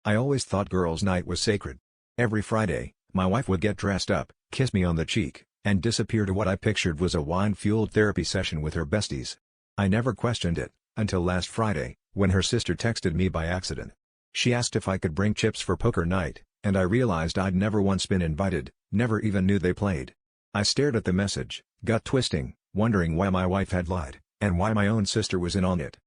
I always thought girls' night was sacred. Every Friday, my wife would get dressed up, kiss me on the cheek, and disappear to what I pictured was a wine-fueled therapy session with her besties. I never questioned it, until last Friday, when her sister texted me by accident. She asked if I could bring chips for poker night, and I realized I'd never once been invited, never even knew they played. I stared at the message, gut twisting, wondering why my wife had lied, and why my own sister was in on it.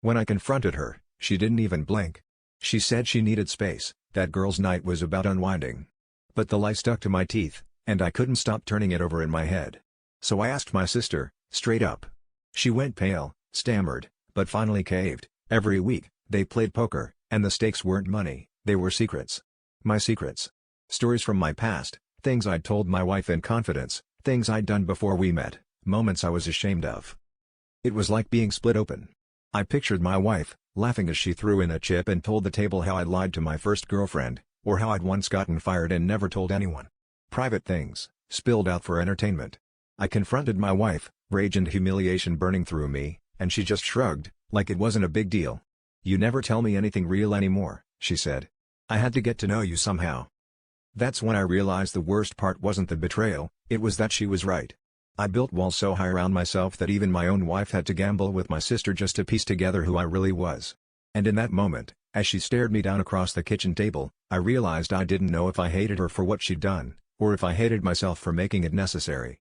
When I confronted her, she didn't even blink. She said she needed space, that girls' night was about unwinding. But the lie stuck to my teeth, and I couldn't stop turning it over in my head. So I asked my sister, straight up. She went pale, stammered, but finally caved. Every week, they played poker, and the stakes weren't money, they were secrets. My secrets. Stories from my past, things I'd told my wife in confidence, things I'd done before we met, moments I was ashamed of. It was like being split open. I pictured my wife, laughing as she threw in a chip and told the table how I'd lied to my first girlfriend, or how I'd once gotten fired and never told anyone. Private things, spilled out for entertainment. I confronted my wife, rage and humiliation burning through me, and she just shrugged, like it wasn't a big deal. "You never tell me anything real anymore," she said. "I had to get to know you somehow." That's when I realized the worst part wasn't the betrayal, it was that she was right. I built walls so high around myself that even my own wife had to gamble with my sister just to piece together who I really was. And in that moment, as she stared me down across the kitchen table, I realized I didn't know if I hated her for what she'd done, or if I hated myself for making it necessary.